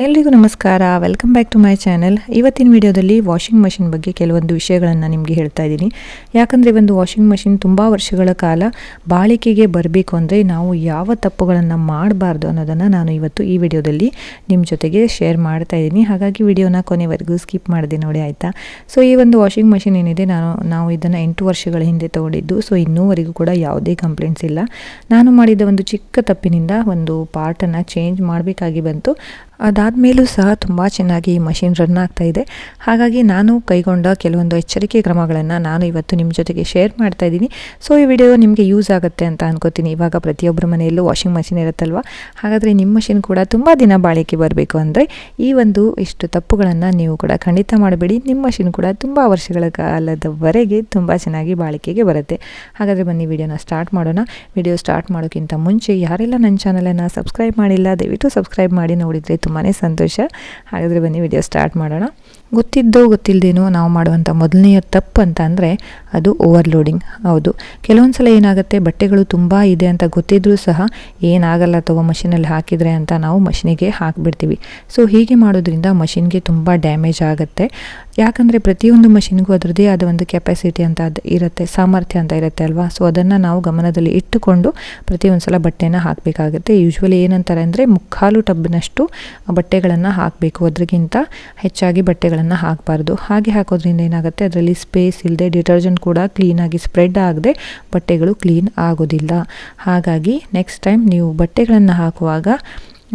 ಎಲ್ರಿಗೂ ನಮಸ್ಕಾರ, welcome back to my channel. ಇವತ್ತಿನ ವಿಡಿಯೋದಲ್ಲಿ ವಾಷಿಂಗ್ ಮಷಿನ್ ಬಗ್ಗೆ ಕೆಲವೊಂದು ವಿಷಯಗಳನ್ನು ನಿಮಗೆ ಹೇಳ್ತಾ ಇದ್ದೀನಿ. ಯಾಕಂದರೆ ಒಂದು ವಾಷಿಂಗ್ ಮಷಿನ್ ತುಂಬ ವರ್ಷಗಳ ಕಾಲ ಬಾಳಿಕೆಗೆ ಬರಬೇಕು ಅಂದರೆ ನಾವು ಯಾವ ತಪ್ಪುಗಳನ್ನು ಮಾಡಬಾರ್ದು ಅನ್ನೋದನ್ನು ನಾನು ಇವತ್ತು ಈ ವಿಡಿಯೋದಲ್ಲಿ ನಿಮ್ಮ ಜೊತೆಗೆ ಶೇರ್ ಮಾಡ್ತಾ ಇದ್ದೀನಿ. ಹಾಗಾಗಿ ವಿಡಿಯೋನ ಕೊನೆವರೆಗೂ ಸ್ಕಿಪ್ ಮಾಡಿದೆ ನೋಡಿ, ಆಯಿತಾ. ಸೊ ಈ ಒಂದು ವಾಷಿಂಗ್ ಮಷಿನ್ ಏನಿದೆ, ನಾವು ಇದನ್ನು 8 ವರ್ಷಗಳ ಹಿಂದೆ ತೊಗೊಂಡಿದ್ದು. ಸೊ ಇನ್ನೂವರೆಗೂ ಕೂಡ ಯಾವುದೇ ಕಂಪ್ಲೇಂಟ್ಸ್ ಇಲ್ಲ. ನಾನು ಮಾಡಿದ ಒಂದು ಚಿಕ್ಕ ತಪ್ಪಿನಿಂದ ಒಂದು ಪಾರ್ಟನ್ನು ಚೇಂಜ್ ಮಾಡಬೇಕಾಗಿ ಬಂತು. ಅದಾದಮೇಲೂ ಸಹ ತುಂಬ ಚೆನ್ನಾಗಿ ಈ ಮಷಿನ್ ರನ್ ಆಗ್ತಾ ಇದೆ. ಹಾಗಾಗಿ ನಾನು ಕೈಗೊಂಡ ಕೆಲವೊಂದು ಎಚ್ಚರಿಕೆ ಕ್ರಮಗಳನ್ನು ನಾನು ಇವತ್ತು ನಿಮ್ಮ ಜೊತೆಗೆ ಶೇರ್ ಮಾಡ್ತಾ ಇದ್ದೀನಿ. ಸೊ ಈ ವಿಡಿಯೋ ನಿಮಗೆ ಯೂಸ್ ಆಗುತ್ತೆ ಅಂತ ಅನ್ಕೋತೀನಿ. ಇವಾಗ ಪ್ರತಿಯೊಬ್ಬರ ಮನೆಯಲ್ಲೂ ವಾಷಿಂಗ್ ಮಷಿನ್ ಇರುತ್ತಲ್ವ, ಹಾಗಾದರೆ ನಿಮ್ಮ ಮಷಿನ್ ಕೂಡ ತುಂಬ ದಿನ ಬಾಳಿಕೆ ಬರಬೇಕು ಅಂದರೆ ಈ ಒಂದು ಇಷ್ಟು ತಪ್ಪುಗಳನ್ನು ನೀವು ಕೂಡ ಖಂಡಿತ ಮಾಡಬೇಡಿ. ನಿಮ್ಮ ಮಷಿನ್ ಕೂಡ ತುಂಬ ವರ್ಷಗಳ ಕಾಲದವರೆಗೆ ತುಂಬ ಚೆನ್ನಾಗಿ ಬಾಳಿಕೆಗೆ ಬರುತ್ತೆ. ಹಾಗಾದರೆ ಬನ್ನಿ ವಿಡಿಯೋನ ಸ್ಟಾರ್ಟ್ ಮಾಡೋಣ. ವಿಡಿಯೋ ಸ್ಟಾರ್ಟ್ ಮಾಡೋಕ್ಕಿಂತ ಮುಂಚೆ ಯಾರೆಲ್ಲ ನನ್ನ ಚಾನಲನ್ನು ಸಬ್ಸ್ಕ್ರೈಬ್ ಮಾಡಿಲ್ಲ, ದಯವಿಟ್ಟು ಸಬ್ಸ್ಕ್ರೈಬ್ ಮಾಡಿ. ನೋಡಿದರೆ ತುಂಬಾ ಸಂತೋಷ. ಹಾಗಾದರೆ ಬನ್ನಿ ವಿಡಿಯೋ ಸ್ಟಾರ್ಟ್ ಮಾಡೋಣ. ಗೊತ್ತಿದ್ದೋ ಗೊತ್ತಿಲ್ಲದೇನೋ ನಾವು ಮಾಡುವಂಥ ಮೊದಲನೆಯ ತಪ್ಪು ಅಂತ ಅಂದರೆ ಅದು ಓವರ್ಲೋಡಿಂಗ್. ಹೌದು, ಕೆಲವೊಂದು ಸಲ ಏನಾಗುತ್ತೆ, ಬಟ್ಟೆಗಳು ತುಂಬ ಇದೆ ಅಂತ ಗೊತ್ತಿದ್ರೂ ಸಹ ಏನಾಗಲ್ಲ ತಗೋ ಮಷಿನಲ್ಲಿ ಹಾಕಿದರೆ ಅಂತ ನಾವು ಮಷಿನಿಗೆ ಹಾಕಿಬಿಡ್ತೀವಿ. ಸೊ ಹೀಗೆ ಮಾಡೋದ್ರಿಂದ ಮಷಿನ್ಗೆ ತುಂಬ ಡ್ಯಾಮೇಜ್ ಆಗುತ್ತೆ. ಯಾಕಂದರೆ ಪ್ರತಿಯೊಂದು ಮಷಿನ್ಗೂ ಅದರದ್ದೇ ಆದ ಒಂದು ಕೆಪಾಸಿಟಿ ಅಂತ ಇರುತ್ತೆ, ಸಾಮರ್ಥ್ಯ ಅಂತ ಇರುತ್ತೆ ಅಲ್ವಾ. ಸೊ ಅದನ್ನು ನಾವು ಗಮನದಲ್ಲಿ ಇಟ್ಟುಕೊಂಡು ಪ್ರತಿಯೊಂದು ಸಲ ಬಟ್ಟೆನ ಹಾಕಬೇಕಾಗುತ್ತೆ. ಯೂಶ್ವಲಿ ಏನಂತಾರೆ ಅಂದರೆ 3/4 ಟಬ್ನಷ್ಟು ಬಟ್ಟೆಗಳನ್ನು ಹಾಕಬೇಕು, ಅದಕ್ಕಿಂತ ಹೆಚ್ಚಾಗಿ ಬಟ್ಟೆಗಳನ್ನು ಹಾಕಬಾರ್ದು. ಹಾಗೆ ಹಾಕೋದ್ರಿಂದ ಏನಾಗುತ್ತೆ, ಅದರಲ್ಲಿ ಸ್ಪೇಸ್ ಇಲ್ಲದೆ ಡಿಟರ್ಜೆಂಟ್ ಕೂಡ ಕ್ಲೀನಾಗಿ ಸ್ಪ್ರೆಡ್ ಆಗದೆ ಬಟ್ಟೆಗಳು ಕ್ಲೀನ್ ಆಗೋದಿಲ್ಲ. ಹಾಗಾಗಿ ನೆಕ್ಸ್ಟ್ ಟೈಮ್ ನೀವು ಬಟ್ಟೆಗಳನ್ನು ಹಾಕುವಾಗ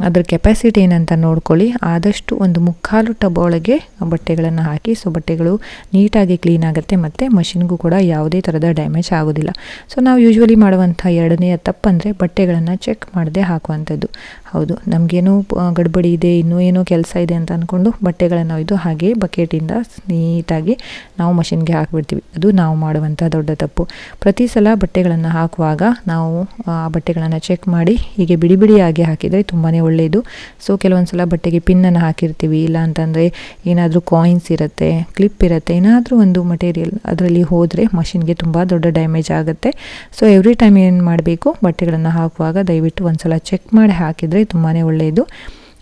ಅದರ ಕೆಪಾಸಿಟಿ ಏನಂತ ನೋಡ್ಕೊಳ್ಳಿ. ಆದಷ್ಟು ಒಂದು 3/4 ಟಬ್ ಒಳಗೆ ಬಟ್ಟೆಗಳನ್ನು ಹಾಕಿ. ಸೊ ಬಟ್ಟೆಗಳು ನೀಟಾಗಿ ಕ್ಲೀನ್ ಆಗುತ್ತೆ ಮತ್ತು ಮಷಿನ್ಗೂ ಕೂಡ ಯಾವುದೇ ಥರದ ಡ್ಯಾಮೇಜ್ ಆಗೋದಿಲ್ಲ. ಸೊ ನಾವು ಯೂಶ್ವಲಿ ಮಾಡುವಂಥ ಎರಡನೆಯ ತಪ್ಪಂದರೆ ಬಟ್ಟೆಗಳನ್ನು ಚೆಕ್ ಮಾಡದೆ ಹಾಕುವಂಥದ್ದು. ಹೌದು, ನಮಗೇನೋ ಗಡ್ಬಡಿ ಇದೆ, ಇನ್ನೂ ಏನೋ ಕೆಲಸ ಇದೆ ಅಂತ ಅಂದ್ಕೊಂಡು ಬಟ್ಟೆಗಳನ್ನು ಒಯ್ದು ಹಾಗೆ ಬಕೆಟಿಂದ ನೀಟಾಗಿ ನಾವು ಮಷಿನ್ಗೆ ಹಾಕಿಬಿಡ್ತೀವಿ. ಅದು ನಾವು ಮಾಡುವಂಥ ದೊಡ್ಡ ತಪ್ಪು. ಪ್ರತಿ ಸಲ ಬಟ್ಟೆಗಳನ್ನು ಹಾಕುವಾಗ ನಾವು ಆ ಬಟ್ಟೆಗಳನ್ನು ಚೆಕ್ ಮಾಡಿ ಹೀಗೆ ಬಿಡಿ ಬಿಡಿಯಾಗಿ ಹಾಕಿದರೆ ತುಂಬಾ ಒಳ್ಳೆಯದು. ಸೊ ಕೆಲವೊಂದು ಸಲ ಬಟ್ಟೆಗೆ ಪಿನ್ನನ್ನು ಹಾಕಿರ್ತೀವಿ, ಇಲ್ಲ ಅಂತಂದರೆ ಏನಾದರೂ ಕಾಯಿನ್ಸ್ ಇರುತ್ತೆ, ಕ್ಲಿಪ್ ಇರುತ್ತೆ, ಏನಾದರೂ ಒಂದು ಮಟೀರಿಯಲ್ ಅದರಲ್ಲಿ ಹೋದರೆ ಮಷಿನ್ಗೆ ತುಂಬ ದೊಡ್ಡ ಡ್ಯಾಮೇಜ್ ಆಗುತ್ತೆ. ಸೊ ಎವ್ರಿ ಟೈಮ್ ಏನು ಮಾಡಬೇಕು, ಬಟ್ಟೆಗಳನ್ನು ಹಾಕುವಾಗ ದಯವಿಟ್ಟು ಒಂದು ಸಲ ಚೆಕ್ ಮಾಡಿ ಹಾಕಿದರೆ ತುಂಬಾ ಒಳ್ಳೆಯದು.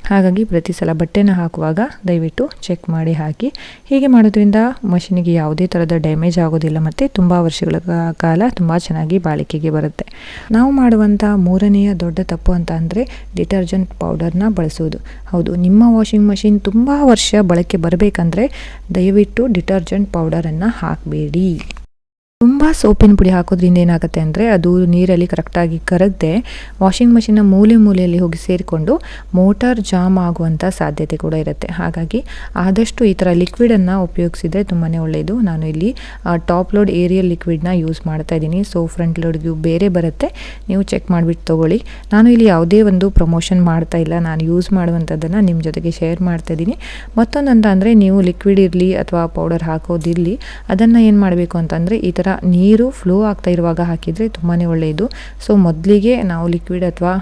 ಹಾಗಾಗಿ ಪ್ರತಿ ಸಲ ಬಟ್ಟೆನ ಹಾಕುವಾಗ ದಯವಿಟ್ಟು ಚೆಕ್ ಮಾಡಿ ಹಾಕಿ. ಹೀಗೆ ಮಾಡೋದ್ರಿಂದ ಮಷಿನಿಗೆ ಯಾವುದೇ ಥರದ ಡ್ಯಾಮೇಜ್ ಆಗೋದಿಲ್ಲ ಮತ್ತು ತುಂಬ ವರ್ಷಗಳ ಕಾಲ ತುಂಬ ಚೆನ್ನಾಗಿ ಬಾಳಿಕೆಗೆ ಬರುತ್ತೆ. ನಾವು ಮಾಡುವಂಥ ಮೂರನೆಯ ದೊಡ್ಡ ತಪ್ಪು ಅಂತ ಅಂದರೆ ಡಿಟರ್ಜೆಂಟ್ ಪೌಡರ್ನ ಬಳಸೋದು. ಹೌದು, ನಿಮ್ಮ ವಾಷಿಂಗ್ ಮಷಿನ್ ತುಂಬ ವರ್ಷ ಬಳಕೆ ಬರಬೇಕಂದ್ರೆ ದಯವಿಟ್ಟು ಡಿಟರ್ಜೆಂಟ್ ಪೌಡರನ್ನು ಹಾಕಬೇಡಿ. ತುಂಬ ಸೋಪಿನ ಪುಡಿ ಹಾಕೋದ್ರಿಂದ ಏನಾಗುತ್ತೆ ಅಂದರೆ ಅದು ನೀರಲ್ಲಿ ಕರೆಕ್ಟಾಗಿ ಕರಗದೆ ವಾಷಿಂಗ್ ಮಷಿನ್ನ ಮೂಲೆಯಲ್ಲಿ ಹೋಗಿ ಸೇರಿಕೊಂಡು ಮೋಟಾರ್ ಜಾಮ್ ಆಗುವಂಥ ಸಾಧ್ಯತೆ ಕೂಡ ಇರುತ್ತೆ. ಹಾಗಾಗಿ ಆದಷ್ಟು ಈ ಥರ ಲಿಕ್ವಿಡನ್ನು ಉಪಯೋಗಿಸಿದರೆ ತುಂಬಾ ಒಳ್ಳೆಯದು. ನಾನು ಇಲ್ಲಿ ಟಾಪ್ ಲೋಡ್ ಏರಿಯಲ್ ಲಿಕ್ವಿಡ್ನ ಯೂಸ್ ಮಾಡ್ತಾ ಇದ್ದೀನಿ. ಸೊ ಫ್ರಂಟ್ ಲೋಡ್ಗೂ ಬೇರೆ ಬರುತ್ತೆ, ನೀವು ಚೆಕ್ ಮಾಡಿಬಿಟ್ಟು ತೊಗೊಳ್ಳಿ. ನಾನು ಇಲ್ಲಿ ಯಾವುದೇ ಒಂದು ಪ್ರಮೋಷನ್ ಮಾಡ್ತಾ ಇಲ್ಲ, ನಾನು ಯೂಸ್ ಮಾಡುವಂಥದ್ದನ್ನು ನಿಮ್ಮ ಜೊತೆಗೆ ಶೇರ್ ಮಾಡ್ತಾ ಇದ್ದೀನಿ. ಮತ್ತೊಂದು ಅಂತ ಅಂದರೆ ನೀವು ಲಿಕ್ವಿಡ್ ಇರಲಿ ಅಥವಾ ಪೌಡರ್ ಹಾಕೋದಿರಲಿ, ಅದನ್ನು ಏನು ಮಾಡಬೇಕು ಅಂತಂದರೆ ಈ ಥರ ನೀರು ಫ್ಲೋ ಆಗ್ತಾ ಇರುವಾಗ ಹಾಕಿದರೆ ತುಂಬಾ ಒಳ್ಳೆಯದು. ಸೊ ಮೊದಲಿಗೆ ನಾವು ಲಿಕ್ವಿಡ್ ಅಥವಾ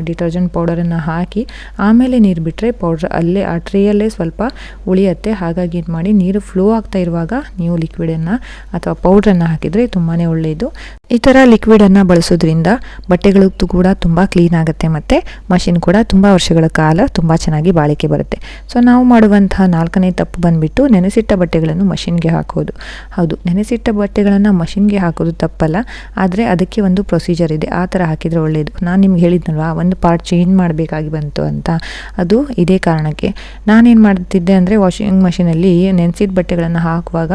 ಡಿಟರ್ಜೆಂಟ್ ಪೌಡರನ್ನು ಹಾಕಿ ಆಮೇಲೆ ನೀರು ಬಿಟ್ಟರೆ ಪೌಡ್ರ್ ಅಲ್ಲೇ ಆ ಟ್ರೇಯಲ್ಲೇ ಸ್ವಲ್ಪ ಉಳಿಯುತ್ತೆ. ಹಾಗಾಗಿ ಏನು ಮಾಡಿ, ನೀರು ಫ್ಲೋ ಆಗ್ತಾ ಇರುವಾಗ ನೀವು ಲಿಕ್ವಿಡನ್ನು ಅಥವಾ ಪೌಡ್ರನ್ನು ಹಾಕಿದರೆ ತುಂಬಾ ಒಳ್ಳೆಯದು. ಈ ಥರ ಲಿಕ್ವಿಡನ್ನು ಬಳಸೋದ್ರಿಂದ ಬಟ್ಟೆಗಳು ಕೂಡ ತುಂಬ ಕ್ಲೀನ್ ಆಗುತ್ತೆ ಮತ್ತು ಮಷಿನ್ ಕೂಡ ತುಂಬ ವರ್ಷಗಳ ಕಾಲ ತುಂಬ ಚೆನ್ನಾಗಿ ಬಾಳಿಕೆ ಬರುತ್ತೆ. ಸೊ ನಾವು ಮಾಡುವಂತಹ 4ನೇ ತಪ್ಪು ಬಂದುಬಿಟ್ಟು ನೆನೆಸಿಟ್ಟ ಬಟ್ಟೆಗಳನ್ನು ಮಷಿನ್ಗೆ ಹಾಕೋದು. ಹೌದು, ನೆನೆಸಿಟ್ಟ ಬಟ್ಟೆಗಳನ್ನು ಮಷಿನ್ಗೆ ಹಾಕೋದು ತಪ್ಪಲ್ಲ, ಆದರೆ ಅದಕ್ಕೆ ಒಂದು ಪ್ರೊಸೀಜರ್ ಇದೆ. ಆ ಥರ ಹಾಕಿದರೆ ಒಳ್ಳೆಯದು. ನಾನು ನಿಮ್ಗೆ ಹೇಳಿದ್ನಲ್ವ, ಒಂದು ಪಾರ್ಟ್ ಚೇಂಜ್ ಮಾಡಬೇಕಾಗಿ ಬಂತು ಅಂತ, ಅದು ಇದೇ ಕಾರಣಕ್ಕೆ. ನಾನೇನು ಮಾಡ್ತಿದ್ದೆ ಅಂದರೆ ವಾಷಿಂಗ್ ಮಷಿನಲ್ಲಿ ನೆನೆಸಿದ ಬಟ್ಟೆಗಳನ್ನು ಹಾಕುವಾಗ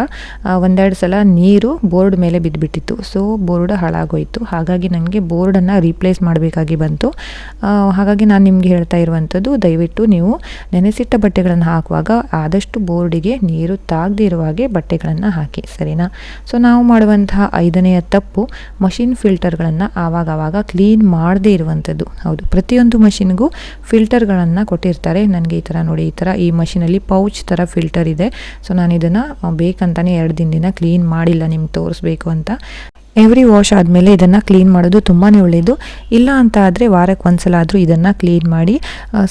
ಒಂದೆರಡು ಸಲ ನೀರು ಬೋರ್ಡ್ ಮೇಲೆ ಬಿದ್ದುಬಿಟ್ಟಿತ್ತು. So board ಹಾಳಾಗೋಯಿತು. ಹಾಗಾಗಿ ನನಗೆ ಬೋರ್ಡನ್ನು ರೀಪ್ಲೇಸ್ ಮಾಡಬೇಕಾಗಿ ಬಂತು. ಹಾಗಾಗಿ ನಾನು ನಿಮಗೆ ಹೇಳ್ತಾ ಇರುವಂಥದ್ದು, ದಯವಿಟ್ಟು ನೀವು ನೆನೆಸಿಟ್ಟ ಬಟ್ಟೆಗಳನ್ನು ಹಾಕುವಾಗ ಆದಷ್ಟು ಬೋರ್ಡಿಗೆ ನೀರು ತಾಗದೇ ಇರುವ ಹಾಗೆ ಬಟ್ಟೆಗಳನ್ನು ಹಾಕಿ, ಸರಿನಾ. ಸೊ ನಾವು ಮಾಡುವಂತಹ 5ನೆಯ ತಪ್ಪು ಮಷಿನ್ ಫಿಲ್ಟರ್ಗಳನ್ನು ಆವಾಗ ಕ್ಲೀನ್ ಮಾಡದೇ ಇರುವಂಥದ್ದು. ಹೌದು, ಪ್ರತಿಯೊಂದು ಮಷಿನ್ಗೂ ಫಿಲ್ಟರ್ಗಳನ್ನು ಕೊಟ್ಟಿರ್ತಾರೆ. ನನಗೆ ಈ ಥರ ನೋಡಿ, ಈ ಥರ ಈ ಮಷಿನಲ್ಲಿ ಪೌಚ್ ಥರ ಫಿಲ್ಟರ್ ಇದೆ. ಸೊ ನಾನು ಇದನ್ನು ಬೇಕಂತಾನೆ 2 ದಿನದಿಂದ ಕ್ಲೀನ್ ಮಾಡಿಲ್ಲ, ನಿಮ್ಗೆ ತೋರಿಸ್ಬೇಕು ಅಂತ. ಎವ್ರಿ ವಾಶ್ ಆದಮೇಲೆ ಇದನ್ನು ಕ್ಲೀನ್ ಮಾಡೋದು ತುಂಬಾ ಒಳ್ಳೆಯದು. ಇಲ್ಲ ಅಂತ ಆದರೆ ವಾರಕ್ಕೆ ಒಂದ್ಸಲ ಆದರೂ ಇದನ್ನು ಕ್ಲೀನ್ ಮಾಡಿ.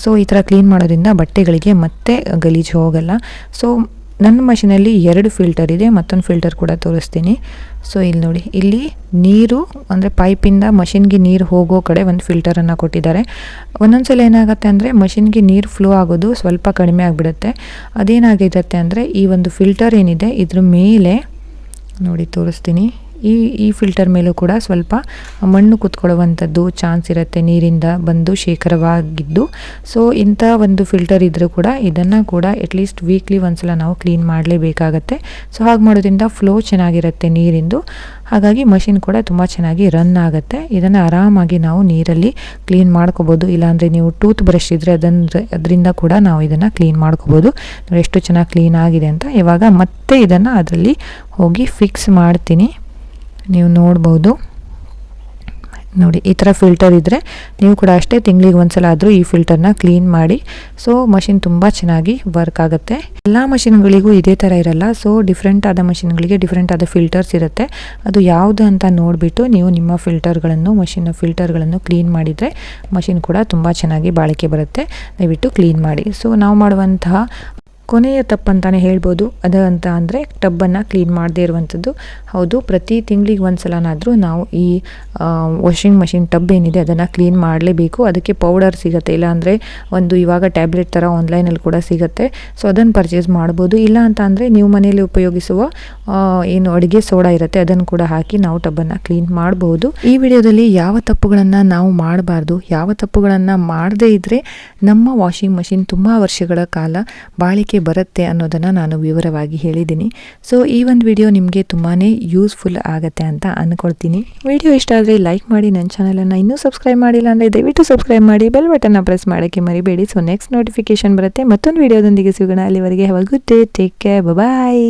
ಸೊ ಈ ಥರ ಕ್ಲೀನ್ ಮಾಡೋದ್ರಿಂದ ಬಟ್ಟೆಗಳಿಗೆ ಮತ್ತೆ ಗಲೀಜು ಹೋಗಲ್ಲ. ಸೊ ನನ್ನ ಮಷಿನಲ್ಲಿ 2 ಫಿಲ್ಟರ್ ಇದೆ, ಮತ್ತೊಂದು ಫಿಲ್ಟರ್ ಕೂಡ ತೋರಿಸ್ತೀನಿ. ಸೊ ಇಲ್ಲಿ ನೋಡಿ, ಇಲ್ಲಿ ನೀರು ಅಂದರೆ ಪೈಪಿಂದ ಮಷಿನ್ಗೆ ನೀರು ಹೋಗೋ ಕಡೆ ಒಂದು ಫಿಲ್ಟರನ್ನು ಕೊಟ್ಟಿದ್ದಾರೆ. ಒಂದೊಂದು ಸಲ ಏನಾಗುತ್ತೆ ಅಂದರೆ ಮಷಿನ್ಗೆ ನೀರು ಫ್ಲೋ ಆಗೋದು ಸ್ವಲ್ಪ ಕಡಿಮೆ ಆಗಿಬಿಡುತ್ತೆ. ಅದೇನಾಗಿರುತ್ತೆ ಅಂದರೆ ಈ ಒಂದು ಫಿಲ್ಟರ್ ಏನಿದೆ ಇದ್ರ ಮೇಲೆ ನೋಡಿ ತೋರಿಸ್ತೀನಿ, ಈ ಫಿಲ್ಟರ್ ಮೇಲೂ ಕೂಡ ಸ್ವಲ್ಪ ಮಣ್ಣು ಕೂತ್ಕೊಳ್ಳುವಂಥದ್ದು ಚಾನ್ಸ್ ಇರುತ್ತೆ, ನೀರಿಂದ ಬಂದು ಶೇಖರವಾಗಿದ್ದು. ಸೊ ಇಂಥ ಒಂದು ಫಿಲ್ಟರ್ ಇದ್ದರೂ ಕೂಡ ಇದನ್ನು ಕೂಡ ಅಟ್ಲೀಸ್ಟ್ ವೀಕ್ಲಿ ಒಂದ್ಸಲ ನಾವು ಕ್ಲೀನ್ ಮಾಡಲೇಬೇಕಾಗತ್ತೆ. ಸೊ ಹಾಗೆ ಮಾಡೋದ್ರಿಂದ ಫ್ಲೋ ಚೆನ್ನಾಗಿರುತ್ತೆ ನೀರಿಂದು, ಹಾಗಾಗಿ ಮಷಿನ್ ಕೂಡ ತುಂಬ ಚೆನ್ನಾಗಿ ರನ್ ಆಗುತ್ತೆ. ಇದನ್ನು ಆರಾಮಾಗಿ ನಾವು ನೀರಲ್ಲಿ ಕ್ಲೀನ್ ಮಾಡ್ಕೋಬೋದು. ಇಲ್ಲಾಂದರೆ ನೀವು ಟೂತ್ ಬ್ರಷ್ ಇದ್ದರೆ ಅದರಿಂದ ಕೂಡ ನಾವು ಇದನ್ನು ಕ್ಲೀನ್ ಮಾಡ್ಕೋಬೋದು. ಎಷ್ಟು ಚೆನ್ನಾಗಿ ಕ್ಲೀನ್ ಆಗಿದೆ ಅಂತ. ಇವಾಗ ಮತ್ತೆ ಇದನ್ನು ಅದರಲ್ಲಿ ಹೋಗಿ ಫಿಕ್ಸ್ ಮಾಡ್ತೀನಿ. ನೀವು ನೋಡ್ಬೋದು ನೋಡಿ, ಈ ಥರ ಫಿಲ್ಟರ್ ಇದ್ದರೆ ನೀವು ಕೂಡ ಅಷ್ಟೇ ತಿಂಗಳಿಗೆ ಒಂದ್ಸಲ ಆದರೂ ಈ ಫಿಲ್ಟರ್ನ ಕ್ಲೀನ್ ಮಾಡಿ. ಸೊ ಮಷಿನ್ ತುಂಬ ಚೆನ್ನಾಗಿ ವರ್ಕ್ ಆಗುತ್ತೆ. ಎಲ್ಲ ಮಷಿನ್ಗಳಿಗೂ ಇದೇ ಥರ ಇರಲ್ಲ. ಸೊ ಡಿಫ್ರೆಂಟ್ ಆದ ಮಷಿನ್ಗಳಿಗೆ ಡಿಫ್ರೆಂಟ್ ಆದ ಫಿಲ್ಟರ್ಸ್ ಇರುತ್ತೆ. ಅದು ಯಾವುದು ಅಂತ ನೋಡಿಬಿಟ್ಟು ನೀವು ನಿಮ್ಮ ಮಷಿನ್ನ ಫಿಲ್ಟರ್ಗಳನ್ನು ಕ್ಲೀನ್ ಮಾಡಿದರೆ ಮಷಿನ್ ಕೂಡ ತುಂಬ ಚೆನ್ನಾಗಿ ಬಾಳಿಕೆ ಬರುತ್ತೆ. ದಯವಿಟ್ಟು ಕ್ಲೀನ್ ಮಾಡಿ. ಸೊ ನಾವು ಮಾಡುವಂತಹ ಕೊನೆಯ ತಪ್ಪಂತಾನೆ ಹೇಳ್ಬೋದು. ಅದು ಅಂತ ಅಂದರೆ ಟಬ್ಬನ್ನು ಕ್ಲೀನ್ ಮಾಡದೇ ಇರುವಂಥದ್ದು. ಹೌದು, ಪ್ರತಿ ತಿಂಗಳಿಗೆ ಒಂದ್ಸಲನಾದರೂ ನಾವು ಈ ವಾಷಿಂಗ್ ಮಷಿನ್ ಟಬ್ ಏನಿದೆ ಅದನ್ನು ಕ್ಲೀನ್ ಮಾಡಲೇಬೇಕು. ಅದಕ್ಕೆ ಪೌಡರ್ ಸಿಗುತ್ತೆ, ಇಲ್ಲಾಂದರೆ ಒಂದು ಇವಾಗ ಟ್ಯಾಬ್ಲೆಟ್ ಥರ ಆನ್ಲೈನಲ್ಲಿ ಕೂಡ ಸಿಗುತ್ತೆ. ಸೊ ಅದನ್ನು ಪರ್ಚೇಸ್ ಮಾಡ್ಬೋದು. ಇಲ್ಲ ಅಂತ ಅಂದರೆ ನೀವು ಮನೆಯಲ್ಲಿ ಉಪಯೋಗಿಸುವ ಏನು ಅಡುಗೆ ಸೋಡಾ ಇರುತ್ತೆ ಅದನ್ನು ಕೂಡ ಹಾಕಿ ನಾವು ಟಬ್ಬನ್ನು ಕ್ಲೀನ್ ಮಾಡಬಹುದು. ಈ ವಿಡಿಯೋದಲ್ಲಿ ಯಾವ ತಪ್ಪುಗಳನ್ನು ನಾವು ಮಾಡಬಾರ್ದು, ಯಾವ ತಪ್ಪುಗಳನ್ನು ಮಾಡದೇ ಇದ್ದರೆ ನಮ್ಮ ವಾಷಿಂಗ್ ಮಷಿನ್ ತುಂಬ ವರ್ಷಗಳ ಕಾಲ ಬಾಳಿಕೆ ಬರುತ್ತೆ ಅನ್ನೋದನ್ನು ನಾನು ವಿವರವಾಗಿ ಹೇಳಿದ್ದೀನಿ. ಸೊ ಈ ಒಂದು ವಿಡಿಯೋ ನಿಮಗೆ ತುಂಬಾ ಯೂಸ್ಫುಲ್ ಆಗುತ್ತೆ ಅಂತ ಅಂದ್ಕೊಳ್ತೀನಿ. ವಿಡಿಯೋ ಇಷ್ಟ ಆದರೆ ಲೈಕ್ ಮಾಡಿ, ನನ್ನ ಚಾನಲನ್ನು ಇನ್ನೂ ಸಬ್ಸ್ಕ್ರೈಬ್ ಮಾಡಿಲ್ಲ ಅಂದರೆ ದಯವಿಟ್ಟು ಸಬ್ಸ್ಕ್ರೈಬ್ ಮಾಡಿ, ಬೆಲ್ ಬಟನ್ನ ಪ್ರೆಸ್ ಮಾಡೋಕ್ಕೆ ಮರಿಬೇಡಿ. ಸೊ ನೆಕ್ಸ್ಟ್ ನೋಟಿಫಿಕೇಶನ್ ಬರುತ್ತೆ. ಮತ್ತೊಂದು ವಿಡಿಯೋದೊಂದಿಗೆ ಸಿಗೋಣ. ಅಲ್ಲಿವರೆಗೆ have a good day, take care, bye.